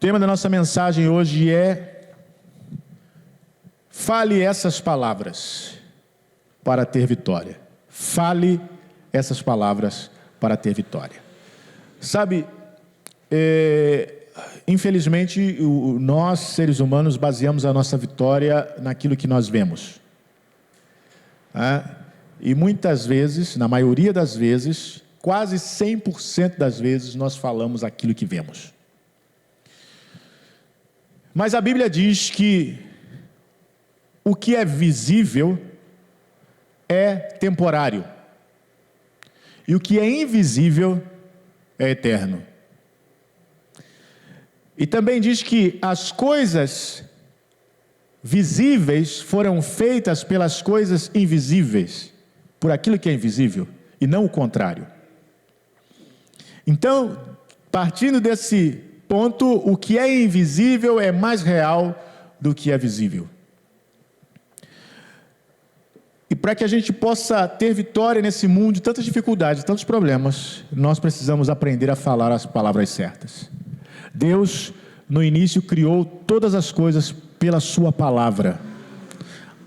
tema da nossa mensagem hoje é: fale essas palavras para ter vitória. Fale essas palavras para ter vitória. Sabe, infelizmente, nós, seres humanos, baseamos a nossa vitória naquilo que nós vemos. E muitas vezes, na maioria das vezes, quase 100% das vezes, nós falamos aquilo que vemos. Mas a Bíblia diz que o que é visível é temporário, e o que é invisível é eterno. E também diz que as coisas visíveis foram feitas pelas coisas invisíveis, por aquilo que é invisível, e não o contrário. Então, partindo desse ponto, o que é invisível é mais real do que é visível. E para que a gente possa ter vitória nesse mundo de tantas dificuldades, tantos problemas, nós precisamos aprender a falar as palavras certas. Deus, no início, criou todas as coisas pela sua palavra.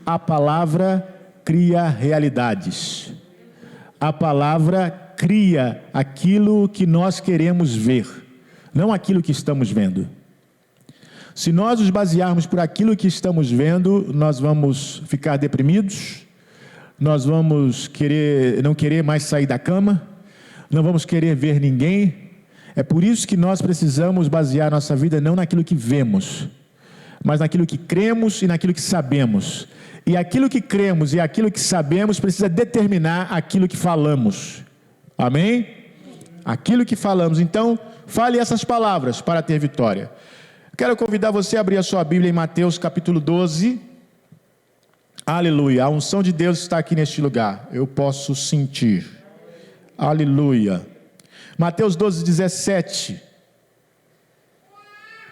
A palavra cria realidades. A palavra cria aquilo que nós queremos ver, não aquilo que estamos vendo. Se nós nos basearmos por aquilo que estamos vendo, nós vamos ficar deprimidos, nós vamos não querer mais sair da cama, não vamos querer ver ninguém. É por isso que nós precisamos basear nossa vida não naquilo que vemos, mas naquilo que cremos e naquilo que sabemos. E aquilo que cremos e aquilo que sabemos precisa determinar aquilo que falamos. Amém? Aquilo que falamos. Então, fale essas palavras para ter vitória. Quero convidar você a abrir a sua Bíblia em Mateus capítulo 12. Aleluia, a unção de Deus está aqui neste lugar, eu posso sentir. Aleluia. Mateus 12, 17.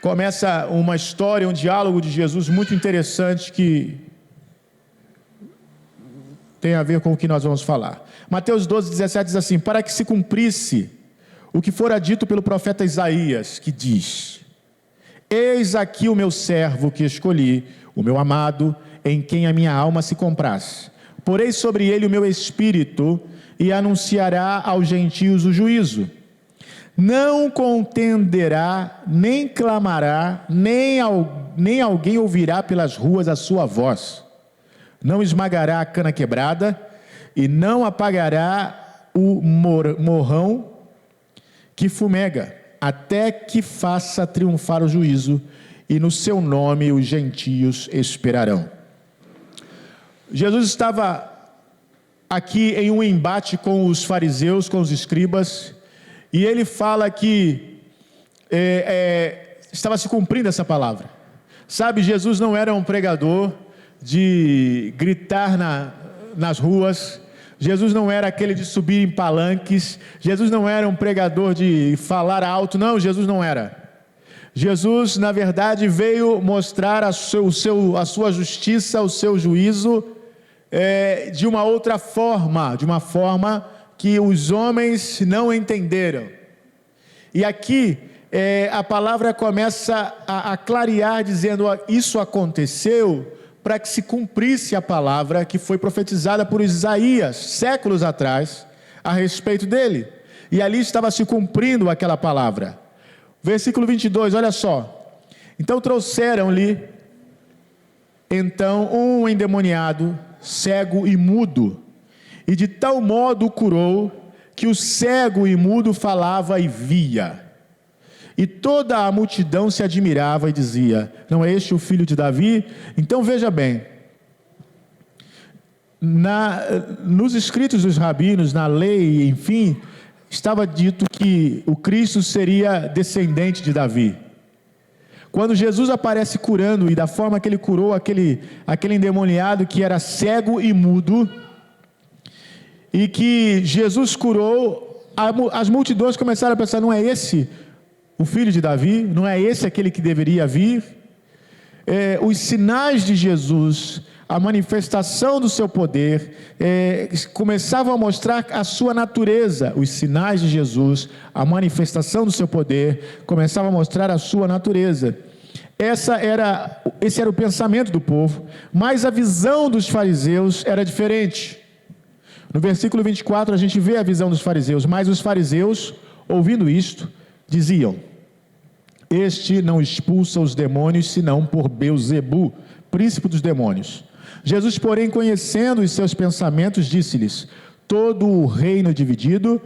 Começa uma história, um diálogo de Jesus muito interessante que tem a ver com o que nós vamos falar. Mateus 12, 17 diz assim: para que se cumprisse o que fora dito pelo profeta Isaías, que diz: eis aqui o meu servo que escolhi, o meu amado, em quem a minha alma se compraz. Porei sobre ele o meu espírito e anunciará aos gentios o juízo. Não contenderá, nem clamará, nem alguém ouvirá pelas ruas a sua voz. Não esmagará a cana quebrada e não apagará o morrão que fumega, até que faça triunfar o juízo, e no seu nome os gentios esperarão. Jesus estava aqui em um embate com os fariseus, com os escribas, e ele fala que estava se cumprindo essa palavra. Sabe, Jesus não era um pregador de gritar nas ruas, Jesus não era aquele de subir em palanques, Jesus não era um pregador de falar alto, não, Jesus não era. Jesus, na verdade, veio mostrar a sua justiça, o seu juízo, de uma outra forma, de uma forma que os homens não entenderam. E aqui a palavra começa a clarear, dizendo: isso aconteceu para que se cumprisse a palavra que foi profetizada por Isaías, séculos atrás, a respeito dele. E ali estava se cumprindo aquela palavra. Versículo 22, olha só. Então trouxeram-lhe um endemoniado, cego e mudo, e de tal modo o curou, que o cego e mudo falava e via. E toda a multidão se admirava e dizia: não é este o filho de Davi? Então veja bem, nos escritos dos rabinos, na lei, enfim, estava dito que o Cristo seria descendente de Davi. Quando Jesus aparece curando, e da forma que ele curou aquele endemoniado que era cego e mudo, e que Jesus curou, as multidões começaram a pensar: não é esse o filho de Davi? Não é esse aquele que deveria vir? Os sinais de Jesus, a manifestação do seu poder, começavam a mostrar a sua natureza. Os sinais de Jesus, a manifestação do seu poder, começavam a mostrar a sua natureza. Esse era o pensamento do povo, mas a visão dos fariseus era diferente. No versículo 24 a gente vê a visão dos fariseus, mas os fariseus, ouvindo isto, diziam: este não expulsa os demônios, senão por Belzebu, príncipe dos demônios. Jesus, porém, conhecendo os seus pensamentos, disse-lhes: todo o reino dividido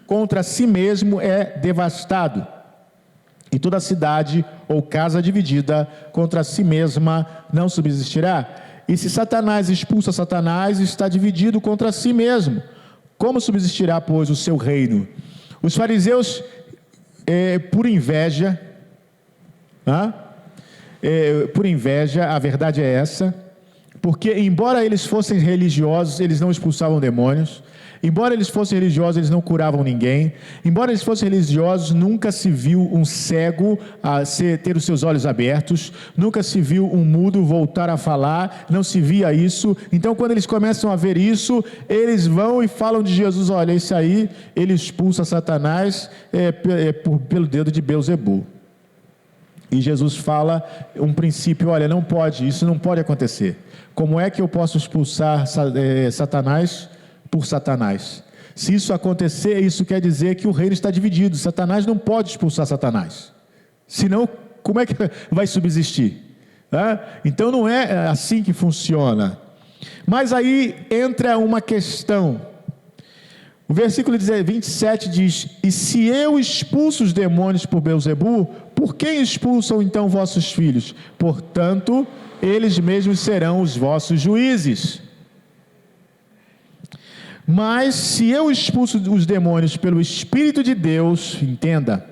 contra si mesmo é devastado, e toda cidade ou casa dividida contra si mesma não subsistirá. E se Satanás expulsa Satanás, está dividido contra si mesmo. Como subsistirá, pois, o seu reino? Os fariseus, por inveja, a verdade é essa, porque embora eles fossem religiosos, eles não expulsavam demônios. Embora eles fossem religiosos, eles não curavam ninguém. Embora eles fossem religiosos, nunca se viu um cego ter os seus olhos abertos. Nunca se viu um mudo voltar a falar. Não se via isso. Então, quando eles começam a ver isso, eles vão e falam de Jesus: olha, esse aí, ele expulsa Satanás pelo dedo de Belzebu. E Jesus fala um princípio: olha, não pode, isso não pode acontecer. Como é que eu posso expulsar Satanás por Satanás? Se isso acontecer, isso quer dizer que o reino está dividido. Satanás não pode expulsar Satanás, senão como é que vai subsistir? Então não é assim que funciona. Mas aí entra uma questão. O versículo 27 diz: e se eu expulso os demônios por Belzebu, por quem expulsam então vossos filhos? Portanto, eles mesmos serão os vossos juízes. Mas se eu expulso os demônios pelo Espírito de Deus, entenda,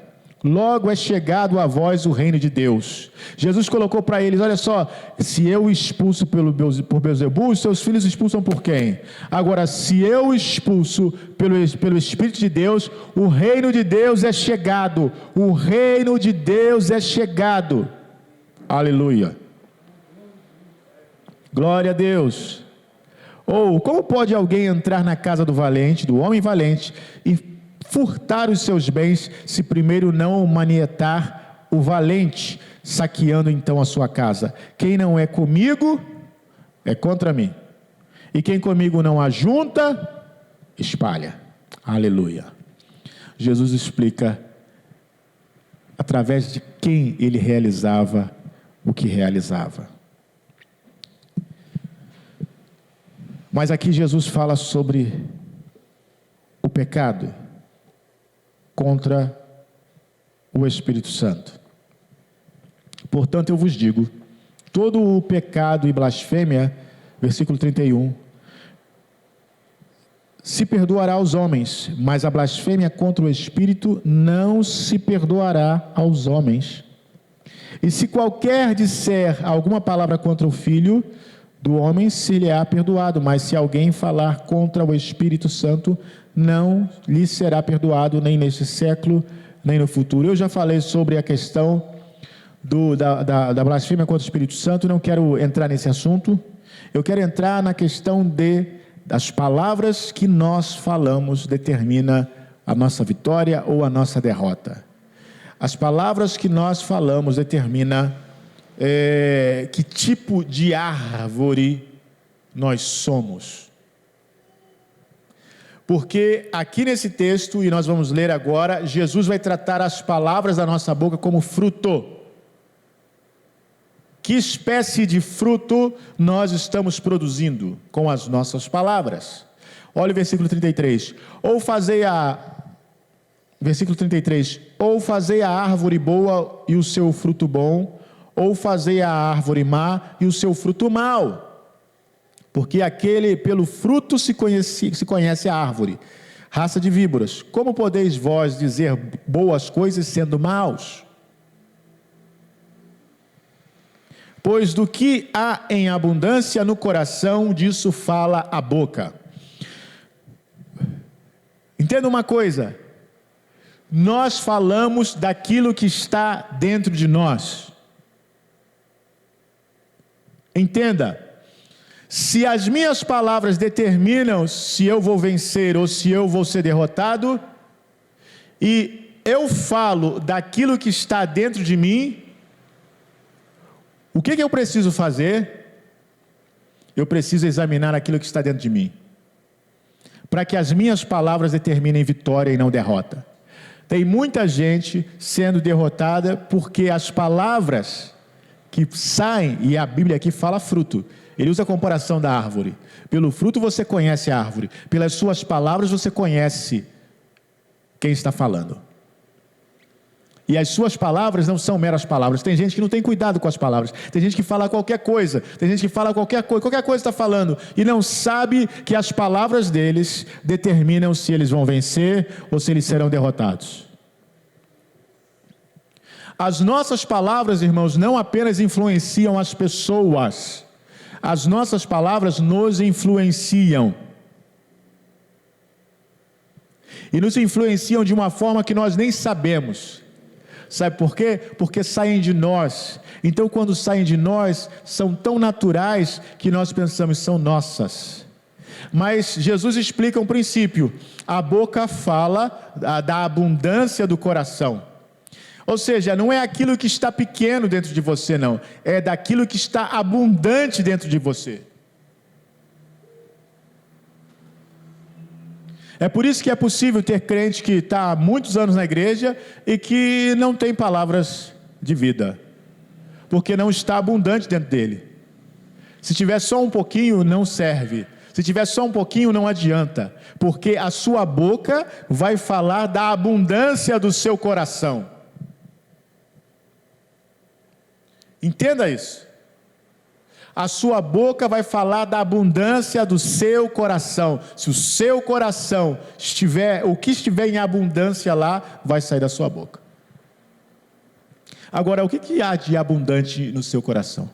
logo é chegado a vós o reino de Deus. Jesus colocou para eles: olha só, se eu expulso por Belzebu, os seus filhos expulsam por quem? Agora, se eu expulso pelo Espírito de Deus, o reino de Deus é chegado. O reino de Deus é chegado. Aleluia. Glória a Deus. Ou, como pode alguém entrar na casa do valente, do homem valente, e furtar os seus bens, se primeiro não manietar o valente, saqueando então a sua casa? Quem não é comigo, é contra mim. E quem comigo não ajunta, espalha. Aleluia. Jesus explica através de quem ele realizava o que realizava. Mas aqui Jesus fala sobre o pecado contra o Espírito Santo. Portanto, eu vos digo, todo o pecado e blasfêmia, versículo 31, se perdoará aos homens, mas a blasfêmia contra o Espírito não se perdoará aos homens. E se qualquer disser alguma palavra contra o Filho do homem, se lhe há perdoado, mas se alguém falar contra o Espírito Santo, não lhe será perdoado, nem neste século, nem no futuro. Eu já falei sobre a questão da blasfêmia contra o Espírito Santo, não quero entrar nesse assunto. Eu quero entrar na questão das palavras que nós falamos determina a nossa vitória ou a nossa derrota. As palavras que nós falamos determina que tipo de árvore nós somos. Porque aqui nesse texto, e nós vamos ler agora, Jesus vai tratar as palavras da nossa boca como fruto. Que espécie de fruto nós estamos produzindo com as nossas palavras? Olha o versículo 33. Versículo 33. Ou fazei a árvore boa e o seu fruto bom, ou fazei a árvore má e o seu fruto mau. Porque pelo fruto se conhece a árvore. Raça de víboras, como podeis vós dizer boas coisas sendo maus? Pois do que há em abundância no coração, disso fala a boca. Entenda uma coisa, nós falamos daquilo que está dentro de nós. Entenda, Se as minhas palavras determinam se eu vou vencer ou se eu vou ser derrotado, e eu falo daquilo que está dentro de mim, o que eu preciso fazer? Eu preciso examinar aquilo que está dentro de mim, para que as minhas palavras determinem vitória e não derrota. Tem muita gente sendo derrotada porque as palavras que saem, e a Bíblia aqui fala fruto, ele usa a comparação da árvore. Pelo fruto você conhece a árvore, pelas suas palavras você conhece quem está falando. E as suas palavras não são meras palavras. Tem gente que não tem cuidado com as palavras. Tem gente que fala qualquer coisa. Tem gente que fala qualquer coisa está falando, e não sabe que as palavras deles determinam se eles vão vencer ou se eles serão derrotados. As nossas palavras, irmãos, não apenas influenciam as pessoas. As nossas palavras nos influenciam. E nos influenciam de uma forma que nós nem sabemos. Sabe por quê? Porque saem de nós. Então, quando saem de nós, são tão naturais que nós pensamos são nossas. Mas Jesus explica um princípio. A boca fala da abundância do coração. Ou seja, não é aquilo que está pequeno dentro de você, não. É daquilo que está abundante dentro de você. É por isso que é possível ter crente que está há muitos anos na igreja e que não tem palavras de vida, porque não está abundante dentro dele. Se tiver só um pouquinho, não serve. Se tiver só um pouquinho, não adianta, porque a sua boca vai falar da abundância do seu coração. Entenda isso. A sua boca vai falar da abundância do seu coração. Se o seu coração estiver, o que estiver em abundância lá, vai sair da sua boca. Agora, o que há de abundante no seu coração?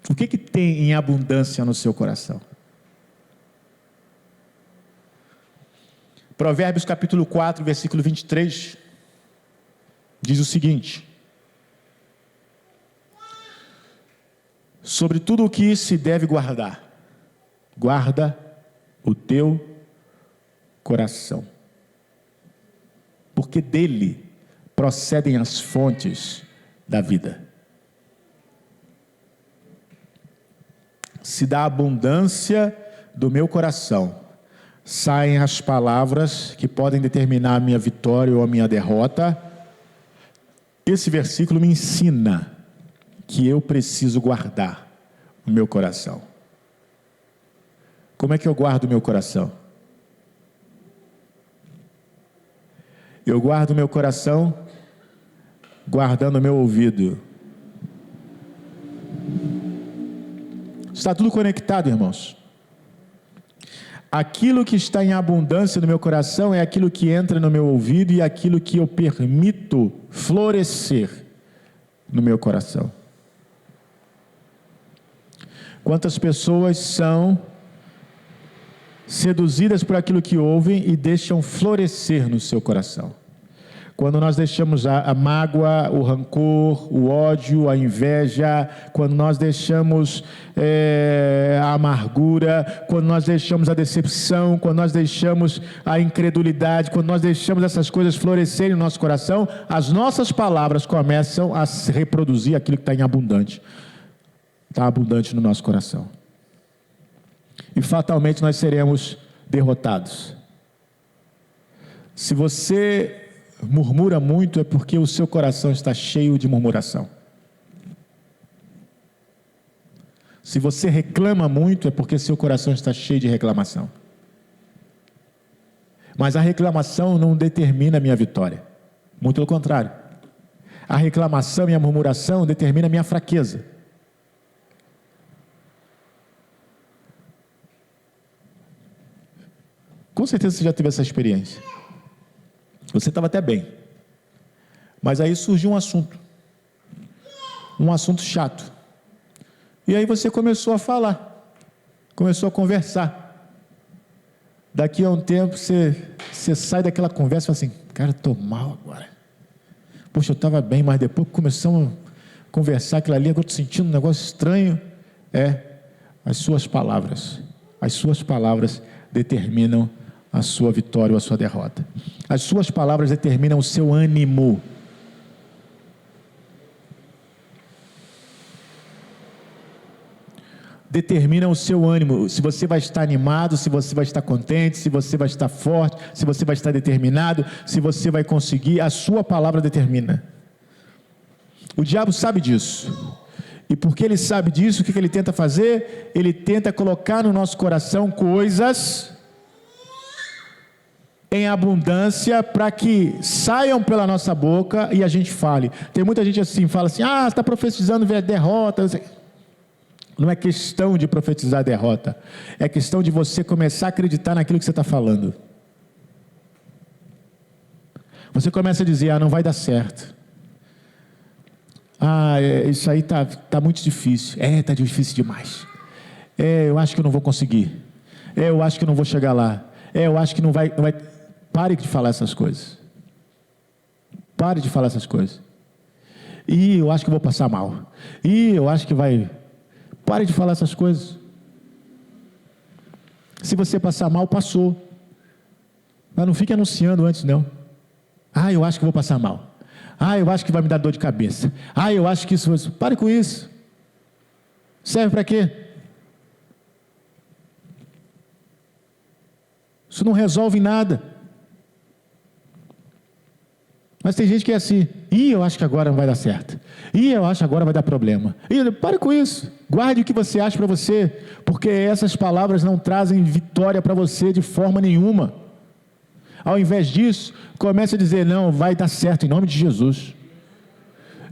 O que tem em abundância no seu coração? Provérbios capítulo 4, versículo 23, diz o seguinte: sobre tudo o que se deve guardar, guarda o teu coração, porque dele procedem as fontes da vida. Se da abundância do meu coração saem as palavras que podem determinar a minha vitória ou a minha derrota, esse versículo me ensina que eu preciso guardar o meu coração. Como é que eu guardo o meu coração? Eu guardo o meu coração guardando o meu ouvido. Está tudo conectado, irmãos. Aquilo que está em abundância no meu coração é aquilo que entra no meu ouvido e aquilo que eu permito florescer no meu coração. Quantas pessoas são seduzidas por aquilo que ouvem e deixam florescer no seu coração? Quando nós deixamos a mágoa, o rancor, o ódio, a inveja, quando nós deixamos a amargura, quando nós deixamos a decepção, quando nós deixamos a incredulidade, quando nós deixamos essas coisas florescerem no nosso coração, as nossas palavras começam a reproduzir aquilo que está em abundante. Está abundante no nosso coração. E fatalmente nós seremos derrotados. Se você murmura muito, é porque o seu coração está cheio de murmuração. Se você reclama muito, é porque seu coração está cheio de reclamação. Mas a reclamação não determina a minha vitória. Muito pelo contrário. A reclamação e a murmuração determinam a minha fraqueza. Com certeza você já teve essa experiência. Você estava até bem, mas aí surgiu um assunto chato, e aí você começou a falar, começou a conversar. Daqui a um tempo você sai daquela conversa e fala assim: cara, estou mal agora, poxa, eu estava bem, mas depois que começamos a conversar aquilo ali, agora estou sentindo um negócio estranho. As suas palavras determinam a sua vitória ou a sua derrota. As suas palavras determinam o seu ânimo. Determinam o seu ânimo, se você vai estar animado, se você vai estar contente, se você vai estar forte, se você vai estar determinado, se você vai conseguir, a sua palavra determina. O diabo sabe disso. E porque ele sabe disso, o que ele tenta fazer? Ele tenta colocar no nosso coração coisas em abundância para que saiam pela nossa boca e a gente fale. Tem muita gente assim, fala assim, está profetizando derrota. Não é questão de profetizar derrota, é questão de você começar a acreditar naquilo que você está falando. Você começa a dizer, não vai dar certo. Isso aí tá muito difícil. Está difícil demais. Eu acho que eu não vou conseguir. Eu acho que eu não vou chegar lá. Eu acho que não vai. Pare de falar essas coisas. Pare de falar essas coisas. Eu acho que eu vou passar mal. Eu acho que vai. Pare de falar essas coisas. Se você passar mal, passou. Mas não fique anunciando antes, não. Eu acho que vou passar mal. Eu acho que vai me dar dor de cabeça. Eu acho que isso... Pare com isso. Serve para quê? Isso não resolve nada. Mas tem gente que é assim, eu acho que agora não vai dar certo. Eu acho que agora vai dar problema. Pare com isso. Guarde o que você acha para você, porque essas palavras não trazem vitória para você de forma nenhuma. Ao invés disso, comece a dizer, não, vai dar certo em nome de Jesus.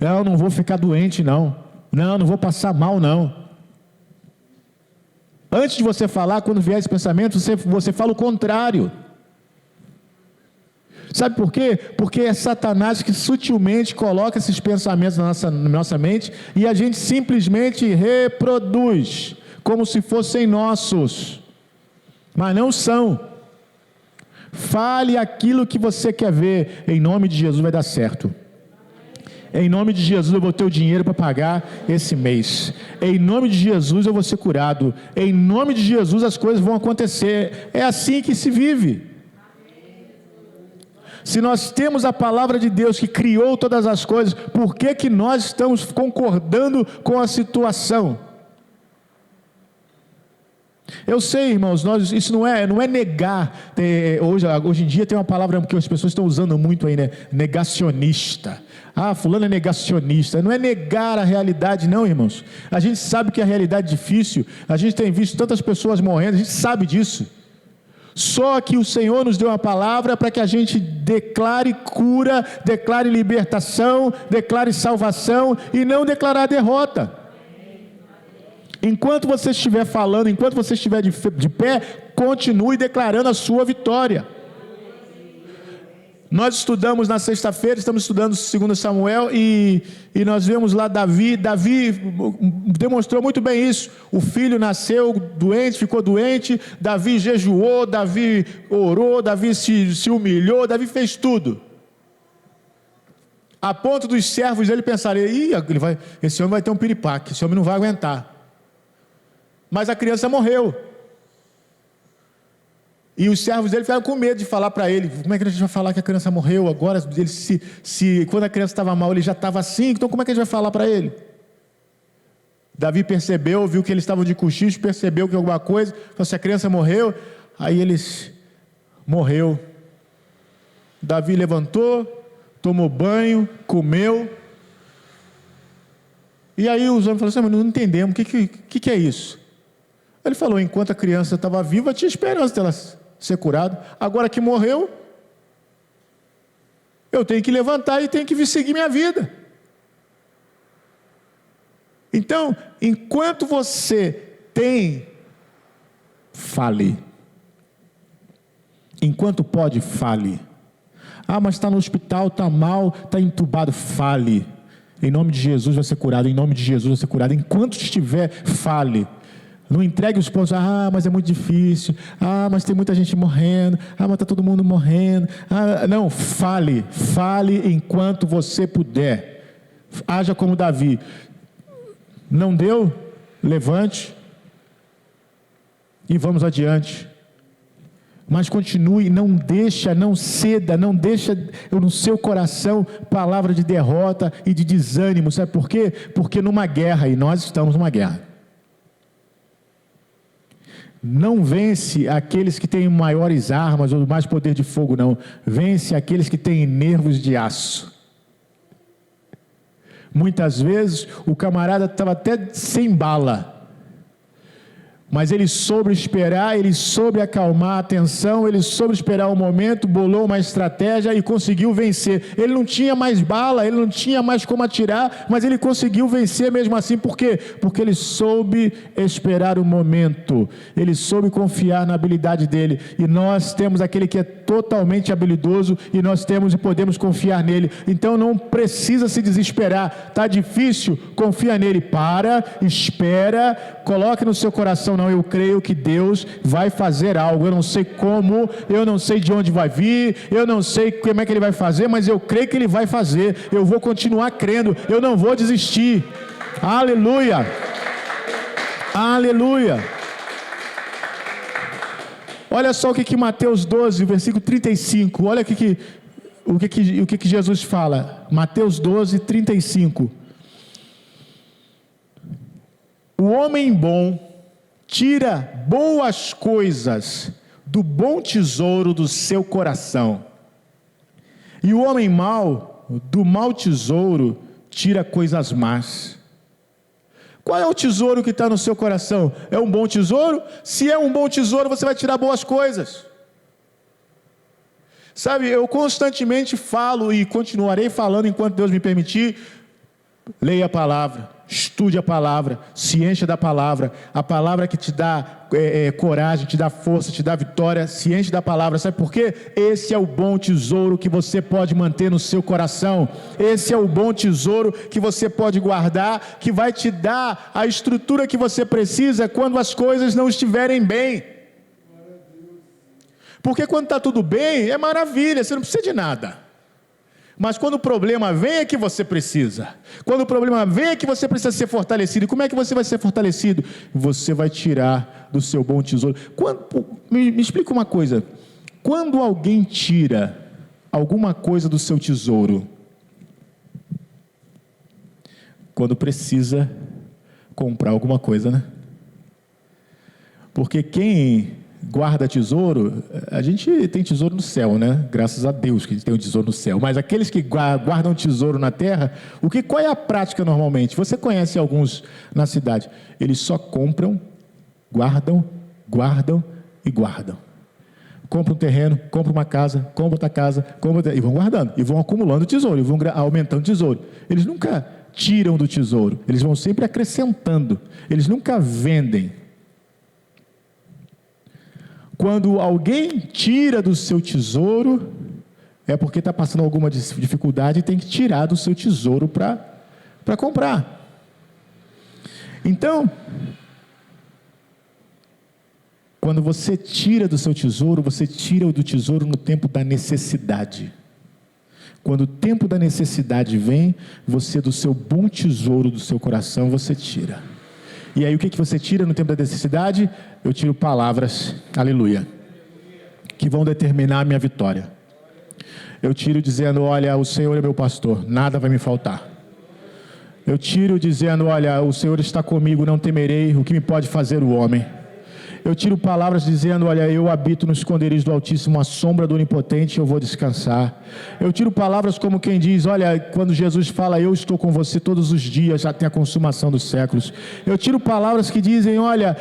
Eu não vou ficar doente, não. Não vou passar mal, não. Antes de você falar, quando vier esse pensamento, você fala o contrário. Sabe por quê? Porque é Satanás que sutilmente coloca esses pensamentos na nossa mente e a gente simplesmente reproduz, como se fossem nossos, mas não são. Fale aquilo que você quer ver, em nome de Jesus vai dar certo. Em nome de Jesus eu vou ter o dinheiro para pagar esse mês. Em nome de Jesus eu vou ser curado. Em nome de Jesus as coisas vão acontecer. É assim que se vive. Se nós temos a palavra de Deus que criou todas as coisas, por que nós estamos concordando com a situação? Eu sei, irmãos, isso não é negar. Hoje em dia tem uma palavra que as pessoas estão usando muito aí, né? Negacionista. Fulano é negacionista. Não é negar a realidade, não, irmãos. A gente sabe que a realidade é difícil. A gente tem visto tantas pessoas morrendo, a gente sabe disso. Só que o Senhor nos deu uma palavra para que a gente declare cura, declare libertação, declare salvação e não declarar derrota. Enquanto você estiver falando, enquanto você estiver de pé, continue declarando a sua vitória. Nós estudamos na sexta-feira, estamos estudando 2 Samuel e nós vemos lá Davi demonstrou muito bem isso. O filho nasceu doente, ficou doente, Davi jejuou, Davi orou, Davi se humilhou, Davi fez tudo. A ponto dos servos dele pensarem, esse homem vai ter um piripaque, esse homem não vai aguentar. Mas a criança morreu. E os servos dele ficaram com medo de falar para ele, como é que a gente vai falar que a criança morreu agora? Quando a criança estava mal, ele já estava assim, então como é que a gente vai falar para ele? Davi percebeu, viu que eles estavam de cochicho, percebeu que alguma coisa, falou assim, a criança morreu, aí morreu. Davi levantou, tomou banho, comeu, e aí os homens falaram assim, mas não entendemos, o que é isso? Ele falou, enquanto a criança estava viva, tinha esperança dela ser curada. Agora que morreu, eu tenho que levantar e tenho que seguir minha vida. Então, enquanto você tem, fale. Enquanto pode, fale. Mas está no hospital, está mal, está entubado, fale. Em nome de Jesus vai ser curado, em nome de Jesus vai ser curado. Enquanto estiver, fale. Não entregue os pontos, mas é muito difícil, mas tem muita gente morrendo, mas está todo mundo morrendo. Não, fale enquanto você puder. Haja como Davi. Não deu? Levante. e vamos adiante. Mas continue, não ceda, não deixa no seu coração palavra de derrota e de desânimo. Sabe por quê? Porque numa guerra, e nós estamos numa guerra, não vence aqueles que têm maiores armas ou mais poder de fogo, não. Vence aqueles que têm nervos de aço. Muitas vezes o camarada estava até sem bala, mas ele soube esperar, ele soube acalmar a tensão, ele soube esperar o momento, bolou uma estratégia e conseguiu vencer. Ele não tinha mais bala, ele não tinha mais como atirar, mas ele conseguiu vencer mesmo assim. Por quê? Porque ele soube esperar o momento, ele soube confiar na habilidade dele. E nós temos aquele que é totalmente habilidoso, e nós temos e podemos confiar nele. Então não precisa se desesperar. Está difícil? Confia nele. Para, espera, coloque no seu coração: não, eu creio que Deus vai fazer algo. Eu não sei como, eu não sei de onde vai vir, eu não sei como é que Ele vai fazer, mas eu creio que Ele vai fazer. Eu vou continuar crendo, eu não vou desistir. Aleluia, aleluia. Olha só o que Mateus 12, versículo 35, olha o que Jesus fala. Mateus 12, 35. O homem bom tira boas coisas do bom tesouro do seu coração, e o homem mau, do mau tesouro, tira coisas más. Qual é o tesouro que está no seu coração? É um bom tesouro? Se é um bom tesouro, você vai tirar boas coisas. Sabe, eu constantemente falo e continuarei falando enquanto Deus me permitir: leia a palavra, estude a palavra, se encha da palavra. A palavra que te dá coragem, te dá força, te dá vitória, se enche da palavra. Sabe por quê? Esse é o bom tesouro que você pode manter no seu coração. Esse é o bom tesouro que você pode guardar, que vai te dar a estrutura que você precisa quando as coisas não estiverem bem. Porque quando está tudo bem, é maravilha, você não precisa de nada. Mas quando o problema vem é que você precisa. Quando o problema vem é que você precisa ser fortalecido. E como é que você vai ser fortalecido? Você vai tirar do seu bom tesouro. Me explica uma coisa. Quando alguém tira alguma coisa do seu tesouro, quando precisa comprar alguma coisa, né? Porque quem guarda tesouro, a gente tem tesouro no céu, né? Graças a Deus que a gente tem um tesouro no céu. Mas aqueles que guardam tesouro na terra, qual é a prática normalmente? Você conhece alguns na cidade. Eles só compram, guardam e guardam. Compra um terreno, compra uma casa, compra outra casa, e vão guardando, e vão acumulando tesouro, e vão aumentando tesouro. Eles nunca tiram do tesouro, eles vão sempre acrescentando, eles nunca vendem. Quando alguém tira do seu tesouro, é porque está passando alguma dificuldade e tem que tirar do seu tesouro para comprar. Então, quando você tira do seu tesouro, você tira do tesouro no tempo da necessidade. Quando o tempo da necessidade vem, você do seu bom tesouro do seu coração, você tira. E aí o que você tira no tempo da necessidade? Eu tiro palavras, aleluia, que vão determinar a minha vitória. Eu tiro dizendo: olha, o Senhor é meu pastor, nada vai me faltar. Eu tiro dizendo: olha, o Senhor está comigo, não temerei o que me pode fazer o homem. Eu tiro palavras dizendo: olha, eu habito no esconderijo do Altíssimo, a sombra do Onipotente, eu vou descansar. Eu tiro palavras como quem diz: olha, quando Jesus fala, eu estou com você todos os dias, até a consumação dos séculos. Eu tiro palavras que dizem: olha,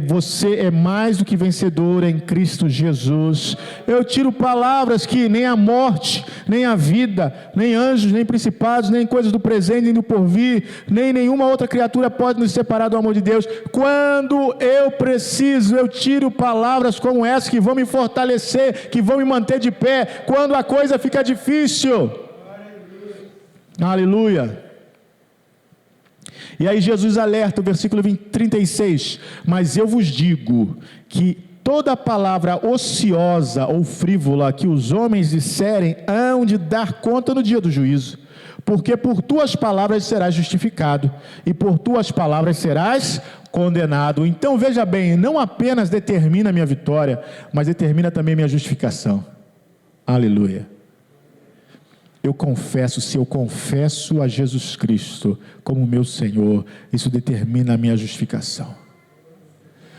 você é mais do que vencedor em Cristo Jesus. Eu tiro palavras que nem a morte, nem a vida, nem anjos, nem principados, nem coisas do presente, nem do porvir, nem nenhuma outra criatura pode nos separar do amor de Deus. Quando eu preciso, eu tiro palavras como essa que vão me fortalecer, que vão me manter de pé, quando a coisa fica difícil. Aleluia. E aí Jesus alerta, o versículo 36, mas eu vos digo que toda palavra ociosa ou frívola que os homens disserem hão de dar conta no dia do juízo. Porque por tuas palavras serás justificado, e por tuas palavras serás condenado. Então veja bem, não apenas determina a minha vitória, mas determina também a minha justificação. Aleluia. Eu confesso, se eu confesso a Jesus Cristo como meu Senhor, isso determina a minha justificação.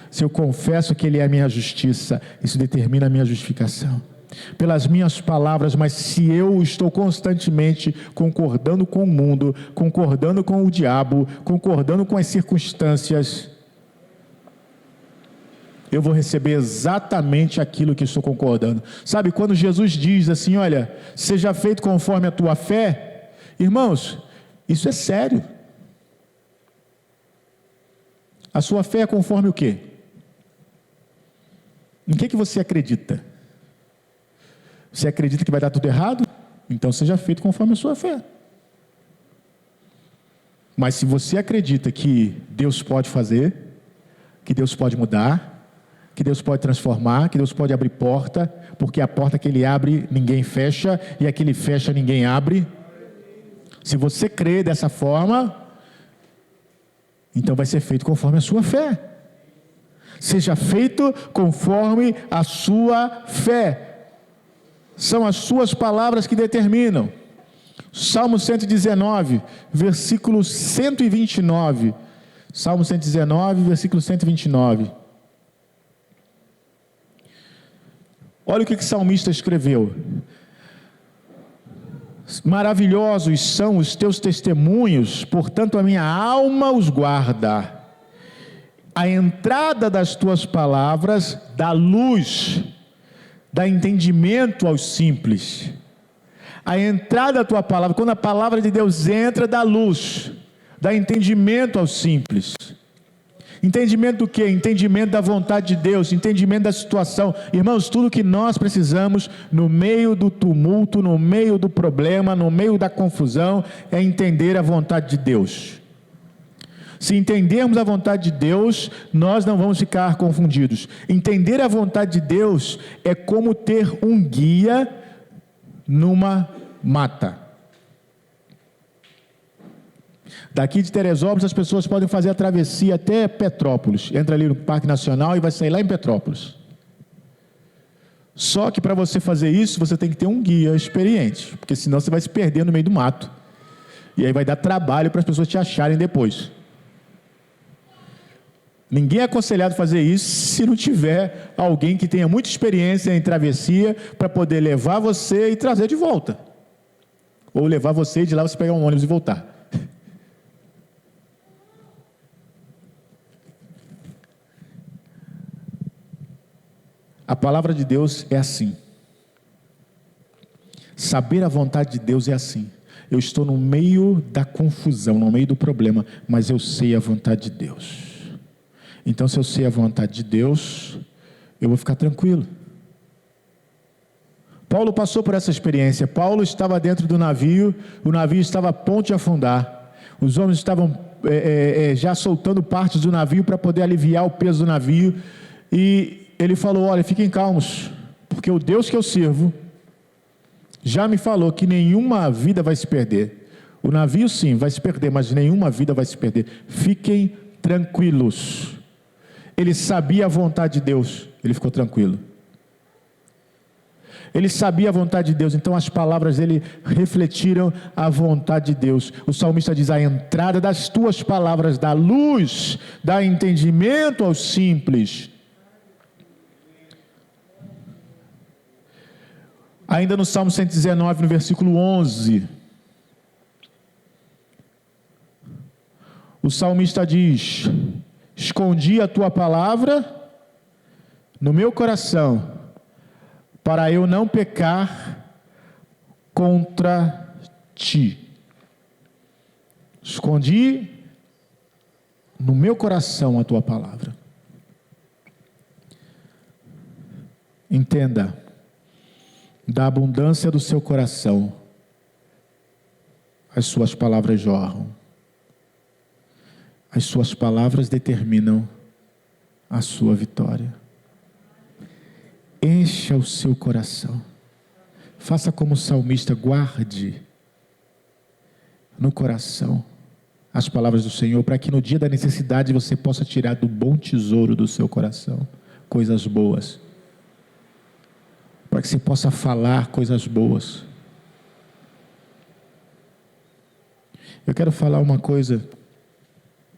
Se eu confesso que Ele é a minha justiça, isso determina a minha justificação. Pelas minhas palavras, mas se eu estou constantemente concordando com o mundo, concordando com o diabo, concordando com as circunstâncias, eu vou receber exatamente aquilo que estou concordando. Sabe, quando Jesus diz assim, olha, seja feito conforme a tua fé, irmãos, isso é sério. A sua fé é conforme o quê? Em que você acredita? Você acredita que vai dar tudo errado? Então seja feito conforme a sua fé. Mas se você acredita que Deus pode fazer, que Deus pode mudar, que Deus pode transformar, que Deus pode abrir porta, porque a porta que Ele abre, ninguém fecha, e a que Ele fecha, ninguém abre. Se você crê dessa forma, então vai ser feito conforme a sua fé. Seja feito conforme a sua fé. São as suas palavras que determinam. Salmo 119, versículo 129. Salmo 119, versículo 129. Olha o que o salmista escreveu. Maravilhosos são os teus testemunhos, portanto a minha alma os guarda. A entrada das tuas palavras dá luz, dá entendimento aos simples. A entrada da tua palavra, quando a palavra de Deus entra, dá luz, dá entendimento aos simples. Entendimento do quê? Entendimento da vontade de Deus, entendimento da situação. Irmãos, tudo que nós precisamos no meio do tumulto, no meio do problema, no meio da confusão, é entender a vontade de Deus. Se entendermos a vontade de Deus, nós não vamos ficar confundidos. Entender a vontade de Deus é como ter um guia numa mata. Daqui de Teresópolis, as pessoas podem fazer a travessia até Petrópolis. Entra ali no Parque Nacional e vai sair lá em Petrópolis. Só que para você fazer isso, você tem que ter um guia experiente, porque senão você vai se perder no meio do mato. E aí vai dar trabalho para as pessoas te acharem depois. Ninguém é aconselhado a fazer isso se não tiver alguém que tenha muita experiência em travessia para poder levar você e trazer de volta. Ou levar você e de lá você pegar um ônibus e voltar. A palavra de Deus é assim. Saber a vontade de Deus é assim. Eu estou no meio da confusão, no meio do problema, mas eu sei a vontade de Deus. Então, se eu sei a vontade de Deus, eu vou ficar tranquilo. Paulo passou por essa experiência. Paulo estava dentro do navio, o navio estava a ponto de afundar. Os homens estavam já soltando partes do navio para poder aliviar o peso do navio. E ele falou, olha, fiquem calmos, porque o Deus que eu sirvo já me falou que nenhuma vida vai se perder. O navio sim vai se perder, mas nenhuma vida vai se perder. Fiquem tranquilos. Ele sabia a vontade de Deus, ele ficou tranquilo. Ele sabia a vontade de Deus, então as palavras dele refletiram a vontade de Deus. O salmista diz, a entrada das tuas palavras dá luz, dá entendimento aos simples. Ainda no Salmo 119, no versículo 11, o salmista diz, escondi a tua palavra no meu coração, para eu não pecar contra ti. Escondi no meu coração a tua palavra. Entenda, da abundância do seu coração, as suas palavras jorram. As suas palavras determinam a sua vitória. Encha o seu coração. Faça como o salmista, guarde no coração as palavras do Senhor, para que no dia da necessidade você possa tirar do bom tesouro do seu coração coisas boas, para que você possa falar coisas boas. Eu quero falar uma coisa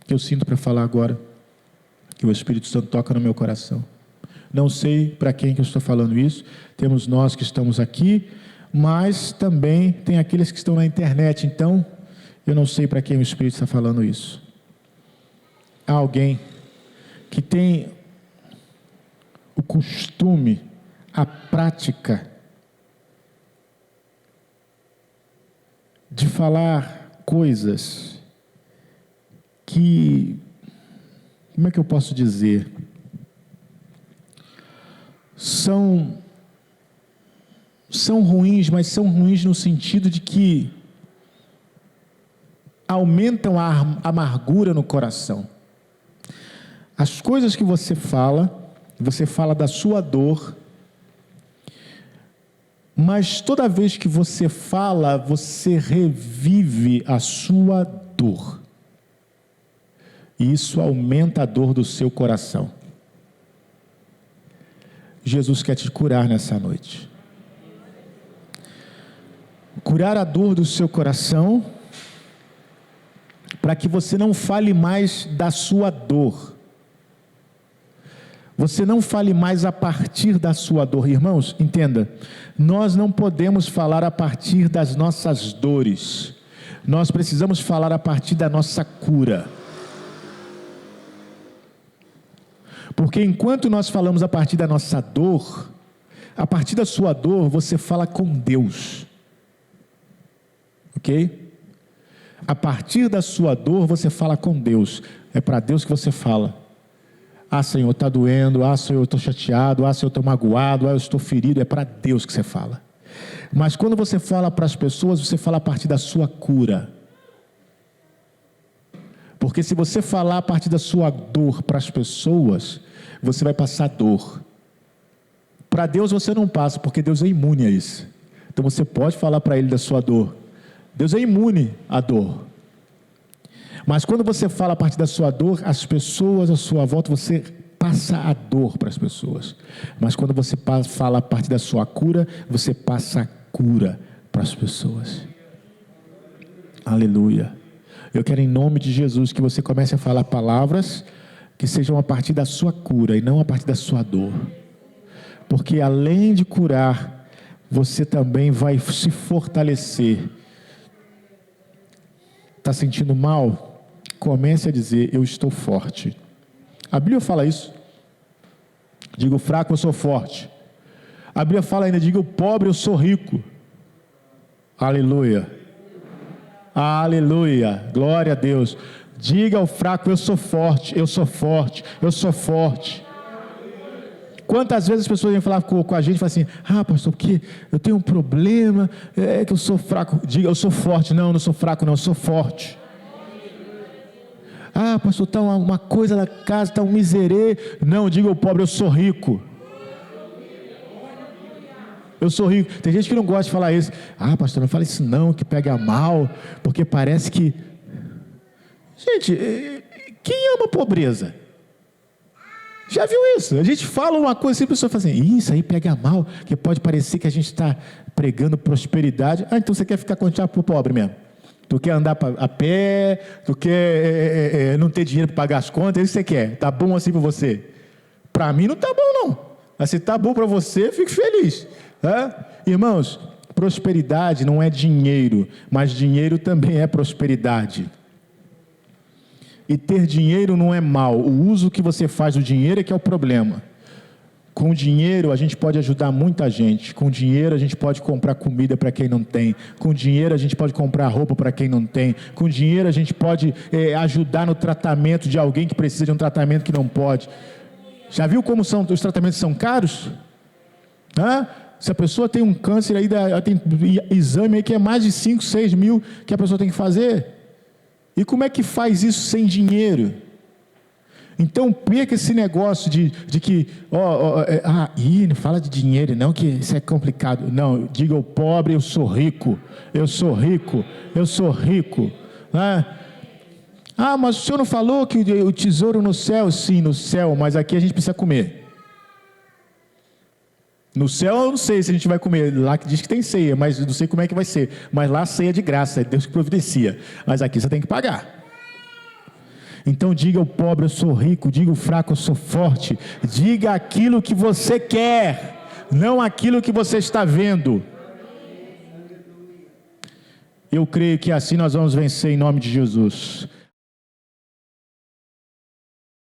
que eu sinto para falar agora, que o Espírito Santo toca no meu coração. Não sei para quem que eu estou falando isso. Temos nós que estamos aqui, mas também tem aqueles que estão na internet. Então, eu não sei para quem o Espírito está falando isso. Há alguém que tem o costume, a prática de falar coisas que, como é que eu posso dizer, são ruins, mas são ruins no sentido de que aumentam a amargura no coração. As coisas que você fala da sua dor, mas toda vez que você fala, você revive a sua dor. E isso aumenta a dor do seu coração. Jesus quer te curar nessa noite. Curar a dor do seu coração, para que você não fale mais da sua dor. Você não fale mais a partir da sua dor. Irmãos, entenda, nós não podemos falar a partir das nossas dores. Nós precisamos falar a partir da nossa cura. Porque enquanto nós falamos a partir da nossa dor, a partir da sua dor, você fala com Deus. Ok? A partir da sua dor, você fala com Deus. É para Deus que você fala. Ah, Senhor, está doendo. Ah, Senhor, eu estou chateado. Ah, Senhor, eu estou magoado. Ah, eu estou ferido. É para Deus que você fala. Mas quando você fala para as pessoas, você fala a partir da sua cura. Porque se você falar a partir da sua dor para as pessoas, você vai passar dor. Para Deus você não passa, porque Deus é imune a isso. Então você pode falar para Ele da sua dor. Deus é imune à dor. Mas quando você fala a partir da sua dor, as pessoas à sua volta, você passa a dor para as pessoas. Mas quando você fala a partir da sua cura, você passa a cura para as pessoas. Aleluia. Eu quero em nome de Jesus que você comece a falar palavras que sejam a partir da sua cura e não a partir da sua dor. Porque além de curar, você também vai se fortalecer. Está sentindo mal? Comece a dizer, eu estou forte. A Bíblia fala isso. Diga o fraco, eu sou forte. A Bíblia fala ainda, diga o pobre, eu sou rico. Aleluia. Aleluia. Glória a Deus. Diga ao fraco, eu sou forte, eu sou forte, eu sou forte. Quantas vezes as pessoas vêm falar com a gente e falam assim, pastor, porque eu tenho um problema, é que eu sou fraco. Diga, eu sou forte. Não, não sou fraco não, eu sou forte. Pastor, está uma coisa na casa, está um miserê. Não, diga ao pobre, eu sou rico. Eu sou rico. Tem gente que não gosta de falar isso. Pastor, não fala isso não, que pega mal, porque parece que... Gente, quem ama pobreza? Já viu isso? A gente fala uma coisa assim, a pessoa fala assim, isso aí pega mal, que pode parecer que a gente está pregando prosperidade. Então você quer ficar contigo para o pobre mesmo? Tu quer andar a pé, tu quer não ter dinheiro para pagar as contas, é isso que você quer. Tá bom assim para você? Para mim não tá bom não. Mas se tá bom para você, fique feliz. Irmãos, prosperidade não é dinheiro, mas dinheiro também é prosperidade. E ter dinheiro não é mal, o uso que você faz do dinheiro é que é o problema. Com dinheiro a gente pode ajudar muita gente, com dinheiro a gente pode comprar comida para quem não tem, com dinheiro a gente pode comprar roupa para quem não tem, com dinheiro a gente pode ajudar no tratamento de alguém que precisa de um tratamento que não pode. Já viu como os tratamentos são caros? Se a pessoa tem um câncer aí, tem exame aí que é mais de 5, 6 mil que a pessoa tem que fazer. E como é que faz isso sem dinheiro? Então perca esse negócio de que, não fala de dinheiro não, que isso é complicado. Não, diga ao pobre, eu sou rico, eu sou rico, eu sou rico. Mas o senhor não falou que o tesouro no céu? Sim, no céu, mas aqui a gente precisa comer. No céu eu não sei se a gente vai comer, lá que diz que tem ceia, mas eu não sei como é que vai ser. Mas lá a ceia é de graça, é Deus que providencia. Mas aqui você tem que pagar. Então diga ao pobre, eu sou rico, diga ao fraco, eu sou forte. Diga aquilo que você quer, não aquilo que você está vendo. Eu creio que assim nós vamos vencer em nome de Jesus.